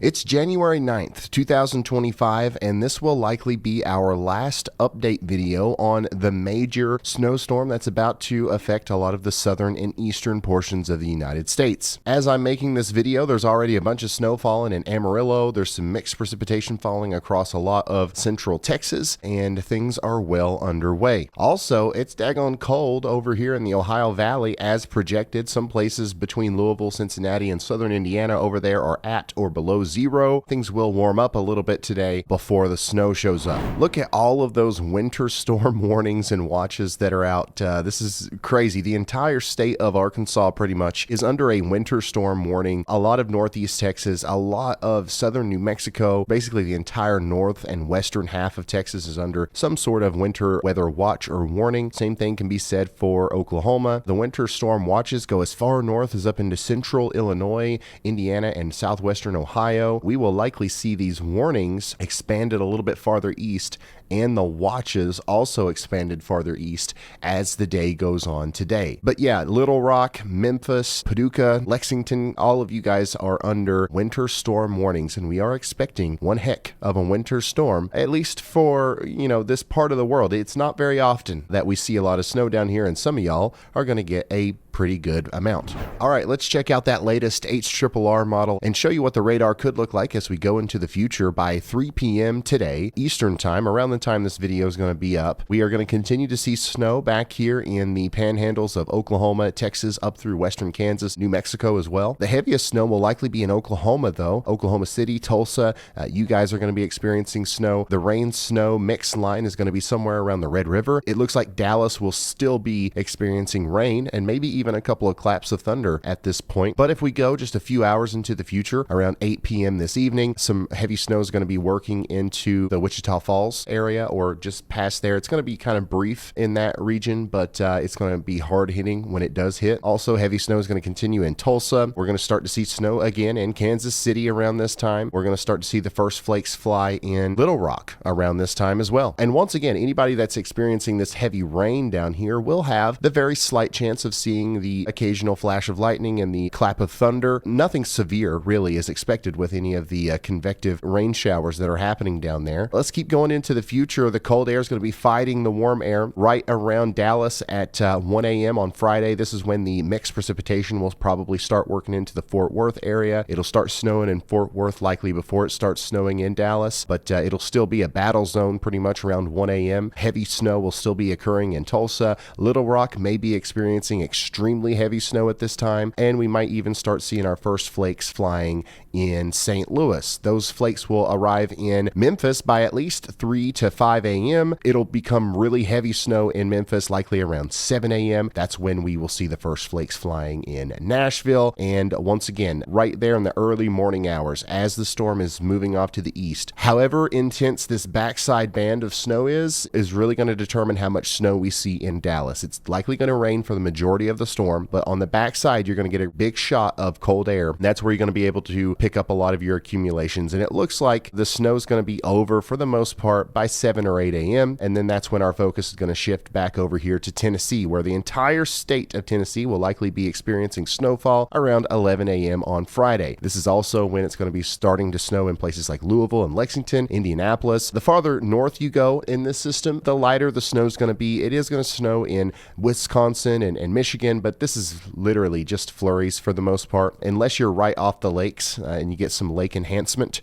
It's January 9th, 2025, and this will likely be our last update video on the major snowstorm that's about to affect a lot of the southern and eastern portions of the United States. As I'm making this video, there's already a bunch of snow falling in Amarillo. There's some mixed precipitation falling across a lot of central Texas, and things are well underway. Also, it's daggone cold over here in the Ohio Valley as projected. Some places between Louisville, Cincinnati, and southern Indiana over there are at or below zero. Things will warm up a little bit today before the snow shows up. Look at all of those winter storm warnings and watches that are out. This is crazy. The entire state of Arkansas pretty much is under a winter storm warning. A lot of northeast Texas, a lot of southern New Mexico, basically the entire north and western half of Texas is under some sort of winter weather watch or warning. Same thing can be said for Oklahoma. The winter storm watches go as far north as up into central Illinois, Indiana, and southwestern Ohio. We will likely see these warnings expanded a little bit farther east, and the watches also expanded farther east as the day goes on today. But yeah, Little Rock, Memphis, Paducah, Lexington, all of you guys are under winter storm warnings, and we are expecting one heck of a winter storm, at least for, this part of the world. It's not very often that we see a lot of snow down here, and some of y'all are going to get a pretty good amount. All right, let's check out that latest HRRR model and show you what the radar could look like as we go into the future by 3 p.m. today, Eastern time, around the time this video is going to be up. We are going to continue to see snow back here in the panhandles of Oklahoma, Texas, up through western Kansas, New Mexico as well. The heaviest snow will likely be in Oklahoma, though. Oklahoma City, Tulsa, you guys are going to be experiencing snow. The rain-snow mix line is going to be somewhere around the Red River. It looks like Dallas will still be experiencing rain and maybe even a couple of claps of thunder at this point. But if we go just a few hours into the future, around 8 p.m. this evening, some heavy snow is going to be working into the Wichita Falls area or just past there. It's going to be kind of brief in that region, but it's going to be hard hitting when it does hit. Also, heavy snow is going to continue in Tulsa. We're going to start to see snow again in Kansas City around this time. We're going to start to see the first flakes fly in Little Rock around this time as well. And once again, anybody that's experiencing this heavy rain down here will have the very slight chance of seeing the occasional flash of lightning and the clap of thunder. Nothing severe really is expected with any of the convective rain showers that are happening down there. Let's keep going into the future. The cold air is going to be fighting the warm air right around Dallas at 1 a.m. on Friday. This is when the mixed precipitation will probably start working into the Fort Worth area. It'll start snowing in Fort Worth likely before it starts snowing in Dallas, but it'll still be a battle zone pretty much around 1 a.m. Heavy snow will still be occurring in Tulsa. Little Rock may be experiencing extremely heavy snow at this time, and we might even start seeing our first flakes flying in St. Louis. Those flakes will arrive in Memphis by at least 3 to 5 a.m. It'll become really heavy snow in Memphis likely around 7 a.m. That's when we will see the first flakes flying in Nashville, and once again right there in the early morning hours as the storm is moving off to the east. However intense this backside band of snow is really going to determine how much snow we see in Dallas. It's likely going to rain for the majority of the storm, but on the backside you're going to get a big shot of cold air. That's where you're going to be able to pick up a lot of your accumulations, and it looks like the snow is going to be over for the most part by 7 or 8 a.m. and then that's when our focus is going to shift back over here to Tennessee, where the entire state of Tennessee will likely be experiencing snowfall around 11 a.m. on Friday. This is also when it's going to be starting to snow in places like Louisville and Lexington, Indianapolis. The farther north you go in this system, the lighter the snow is going to be. It is going to snow in Wisconsin and Michigan, but this is literally just flurries for the most part. Unless you're right off the lakes and you get some lake enhancement,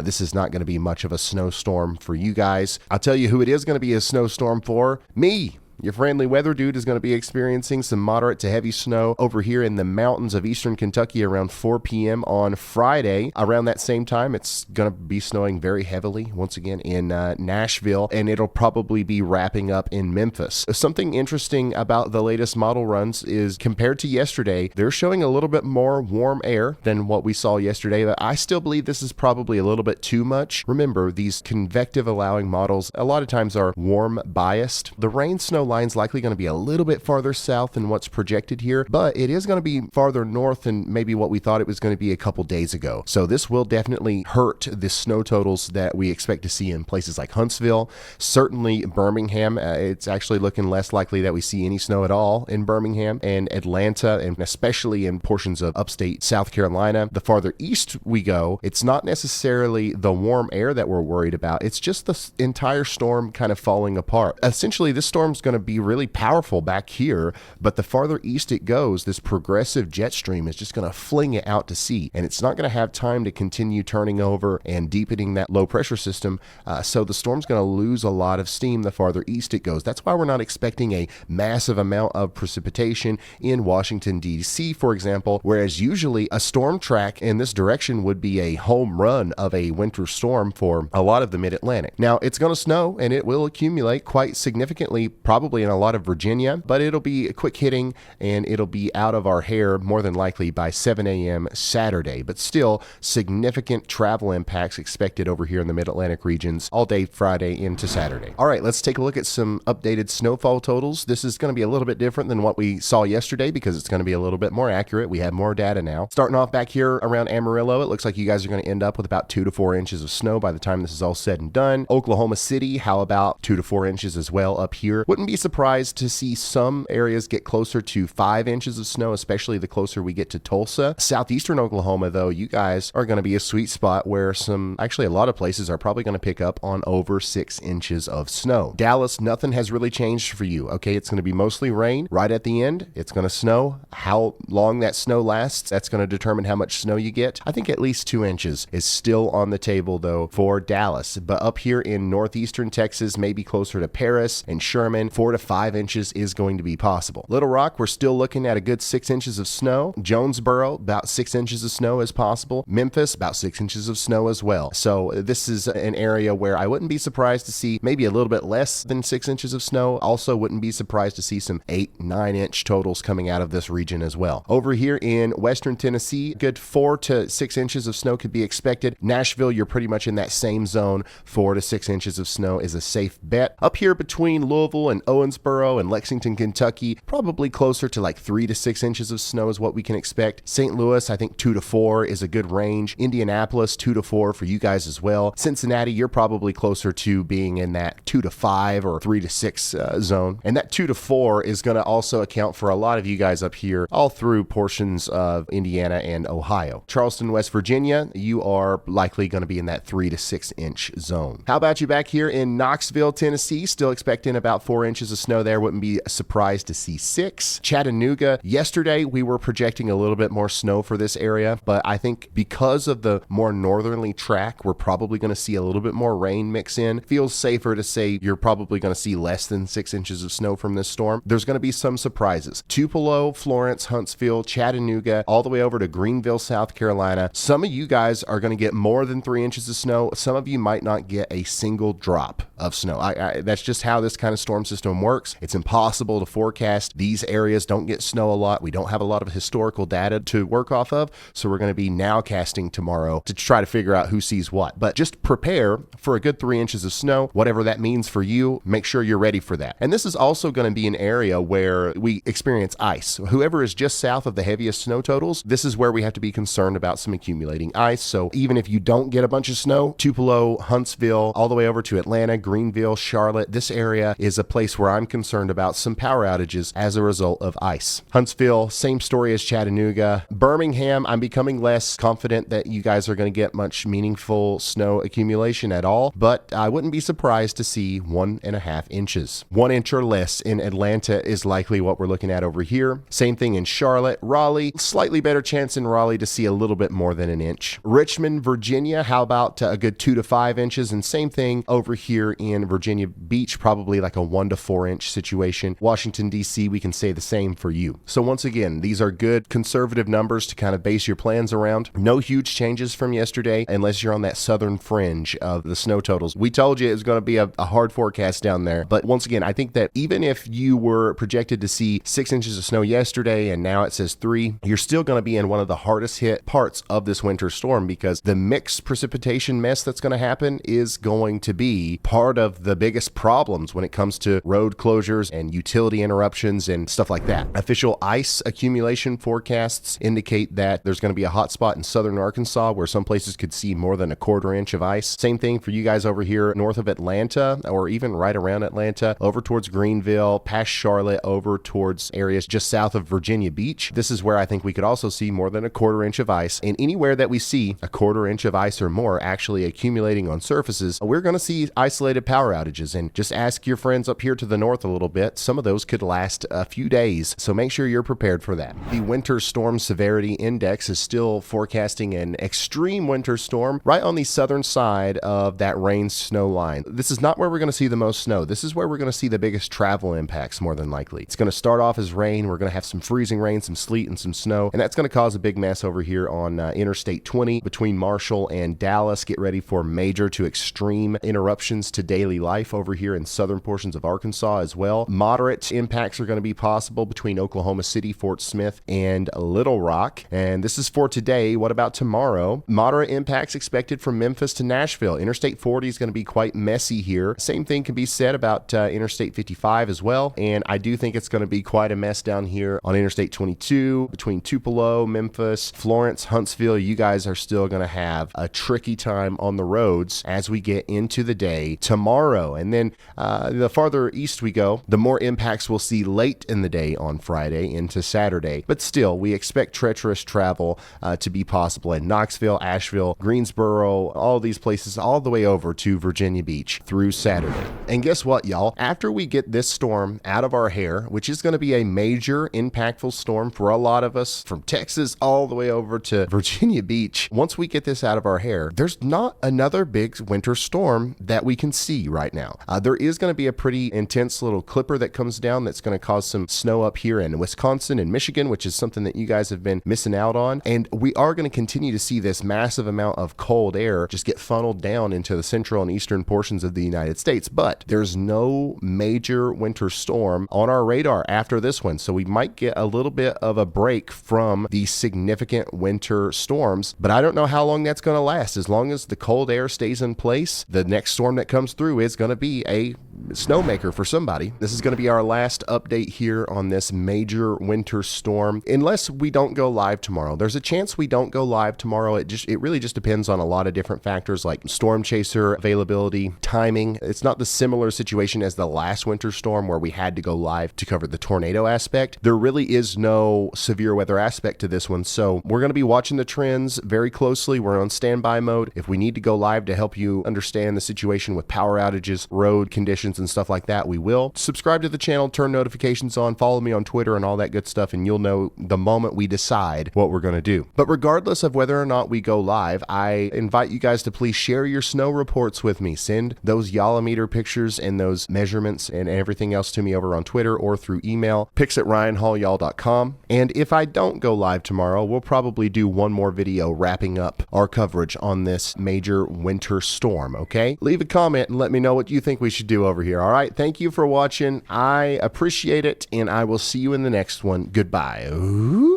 this is not going to be much of a snowstorm for you guys. I'll tell you who it is going to be a snowstorm for. Me. Your friendly weather dude is going to be experiencing some moderate to heavy snow over here in the mountains of eastern Kentucky around 4 p.m. on Friday. Around that same time, it's going to be snowing very heavily once again in Nashville, and it'll probably be wrapping up in Memphis. Something interesting about the latest model runs is compared to yesterday, they're showing a little bit more warm air than what we saw yesterday, but I still believe this is probably a little bit too much. Remember, these convective allowing models a lot of times are warm biased. The rain snow line's likely going to be a little bit farther south than what's projected here, but it is going to be farther north than maybe what we thought it was going to be a couple days ago. So this will definitely hurt the snow totals that we expect to see in places like Huntsville. Certainly Birmingham, it's actually looking less likely that we see any snow at all in Birmingham, and Atlanta, and especially in portions of upstate South Carolina. The farther east we go, it's not necessarily the warm air that we're worried about. It's just the entire storm kind of falling apart. Essentially, this storm's going to be really powerful back here, but the farther east it goes, this progressive jet stream is just going to fling it out to sea, and it's not going to have time to continue turning over and deepening that low pressure system. So the storm's going to lose a lot of steam the farther east it goes. That's why we're not expecting a massive amount of precipitation in Washington, D.C., for example, whereas usually a storm track in this direction would be a home run of a winter storm for a lot of the mid-Atlantic. Now, it's going to snow, and it will accumulate quite significantly, probably in a lot of Virginia, but it'll be quick hitting, and it'll be out of our hair more than likely by 7 a.m. Saturday, but still significant travel impacts expected over here in the mid-Atlantic regions all day Friday into Saturday. All right, let's take a look at some updated snowfall totals. This is going to be a little bit different than what we saw yesterday because it's going to be a little bit more accurate. We have more data now. Starting off back here around Amarillo, it looks like you guys are going to end up with about 2 to 4 inches of snow by the time this is all said and done. Oklahoma City, how about 2 to 4 inches as well up here? Wouldn't be surprised to see some areas get closer to 5 inches of snow, especially the closer we get to Tulsa. Southeastern Oklahoma, though, you guys are going to be a sweet spot where actually a lot of places are probably going to pick up on over 6 inches of snow. Dallas, nothing has really changed for you. Okay, it's going to be mostly rain. Right at the end, it's going to snow. How long that snow lasts, that's going to determine how much snow you get. I think at least 2 inches is still on the table, though, for Dallas. But up here in northeastern Texas, maybe closer to Paris and Sherman, 4 to 5 inches is going to be possible. Little Rock, we're still looking at a good 6 inches of snow. Jonesboro, about 6 inches of snow is possible. Memphis, about 6 inches of snow as well. So this is an area where I wouldn't be surprised to see maybe a little bit less than 6 inches of snow. Also wouldn't be surprised to see some 8-9 inch totals coming out of this region as well. Over here in western Tennessee, good 4 to 6 inches of snow could be expected. Nashville, you're pretty much in that same zone. 4 to 6 inches of snow is a safe bet. Up here between Louisville and Owensboro and Lexington, Kentucky, probably closer to like 3 to 6 inches of snow is what we can expect. St. Louis, I think 2 to 4 is a good range. Indianapolis, 2 to 4 for you guys as well. Cincinnati, you're probably closer to being in that 2 to 5 or 3 to 6 zone. And that 2 to 4 is going to also account for a lot of you guys up here all through portions of Indiana and Ohio. Charleston, West Virginia, you are likely going to be in that 3 to 6 inch zone. How about you back here in Knoxville, Tennessee? Still expecting about 4 inches of snow there. Wouldn't be surprised to see 6. Chattanooga, yesterday we were projecting a little bit more snow for this area, but I think because of the more northerly track, we're probably going to see a little bit more rain mix in. Feels safer to say you're probably going to see less than 6 inches of snow from this storm. There's going to be some surprises. Tupelo, Florence, Huntsville, Chattanooga, all the way over to Greenville, South Carolina. Some of you guys are going to get more than 3 inches of snow. Some of you might not get a single drop of snow. That's just how this kind of storm system works. It's impossible to forecast. These areas don't get snow a lot. We don't have a lot of historical data to work off of, so we're going to be nowcasting tomorrow to try to figure out who sees what. But just prepare for a good 3 inches of snow, whatever that means for you. Make sure you're ready for that. And this is also going to be an area where we experience ice. Whoever is just south of the heaviest snow totals, this is where we have to be concerned about some accumulating ice. So even if you don't get a bunch of snow, Tupelo, Huntsville, all the way over to Atlanta, Greenville, Charlotte, this area is a place where I'm concerned about some power outages as a result of ice. Huntsville, same story as Chattanooga. Birmingham, I'm becoming less confident that you guys are going to get much meaningful snow accumulation at all, but I wouldn't be surprised to see 1.5 inches. 1 inch or less in Atlanta is likely what we're looking at over here. Same thing in Charlotte. Raleigh, slightly better chance in Raleigh to see a little bit more than an inch. Richmond, Virginia, how about a good 2 to 5 inches? And same thing over here in Virginia Beach, probably like a 1 to 4 inch situation. Washington, D.C., we can say the same for you. So once again, these are good conservative numbers to kind of base your plans around. No huge changes from yesterday unless you're on that southern fringe of the snow totals. We told you it was going to be a hard forecast down there. But once again, I think that even if you were projected to see 6 inches of snow yesterday and now it says 3, you're still going to be in one of the hardest hit parts of this winter storm because the mixed precipitation mess that's going to happen is going to be part part of the biggest problems when it comes to road closures and utility interruptions and stuff like that. Official ice accumulation forecasts indicate that there's going to be a hot spot in southern Arkansas where some places could see more than a quarter inch of ice. Same thing for you guys over here north of Atlanta, or even right around Atlanta, over towards Greenville, past Charlotte, over towards areas just south of Virginia Beach. This is where I think we could also see more than a quarter inch of ice. And anywhere that we see a quarter inch of ice or more actually accumulating on surfaces, we're going to see isolated power outages. And just ask your friends up here to the north a little bit. Some of those could last a few days, so make sure you're prepared for that. The Winter Storm Severity Index is still forecasting an extreme winter storm right on the southern side of that rain-snow line. This is not where we're going to see the most snow. This is where we're going to see the biggest travel impacts, more than likely. It's going to start off as rain. We're going to have some freezing rain, some sleet, and some snow, and that's going to cause a big mess over here on Interstate 20 between Marshall and Dallas. Get ready for major to extreme interruptions to daily life over here in southern portions of Arkansas as well. Moderate impacts are going to be possible between Oklahoma City, Fort Smith, and Little Rock. And this is for today. What about tomorrow? Moderate impacts expected from Memphis to Nashville. Interstate 40 is going to be quite messy here. Same thing can be said about Interstate 55 as well. And I do think it's going to be quite a mess down here on Interstate 22 between Tupelo, Memphis, Florence, Huntsville. You guys are still going to have a tricky time on the roads as we get into the day tomorrow. And then the farther east we go, the more impacts we'll see late in the day on Friday into Saturday. But still, we expect treacherous travel to be possible in Knoxville, Asheville, Greensboro, all these places, all the way over to Virginia Beach through Saturday. And guess what, y'all? After we get this storm out of our hair, which is going to be a major impactful storm for a lot of us, from Texas all the way over to Virginia Beach, once we get this out of our hair, there's not another big winter storm that we can see right now. There is going to be a pretty intense little clipper that comes down that's going to cause some snow up here in Wisconsin and Michigan, which is something that you guys have been missing out on. And we are going to continue to see this massive amount of cold air just get funneled down into the central and eastern portions of the United States. But there's no major winter storm on our radar after this one. So we might get a little bit of a break from these significant winter storms, but I don't know how long that's going to last. As long as the cold air stays in place, the next storm that comes through is going to be a snowmaker for somebody. This is going to be our last update here on this major winter storm, unless we don't go live tomorrow. There's a chance we don't go live tomorrow. It really just depends on a lot of different factors like storm chaser availability, timing. It's not the similar situation as the last winter storm where we had to go live to cover the tornado aspect. There really is no severe weather aspect to this one, so we're going to be watching the trends very closely. We're on standby mode. If we need to go live to help you understand the situation with power outages, road conditions, and stuff like that, we will. Subscribe to the channel, turn notifications on, follow me on Twitter and all that good stuff, and you'll know the moment we decide what we're going to do. But regardless of whether or not we go live, I invite you guys to please share your snow reports with me. Send those Yalameter pictures and those measurements and everything else to me over on Twitter or through email, pics@ryanhaulyall.com. And if I don't go live tomorrow, we'll probably do one more video wrapping up our coverage on this major winter storm, okay? Leave a comment and let me know what you think we should do over here, all right? Thank you for watching. I appreciate it, and I will see you in the next one. Goodbye. Ooh.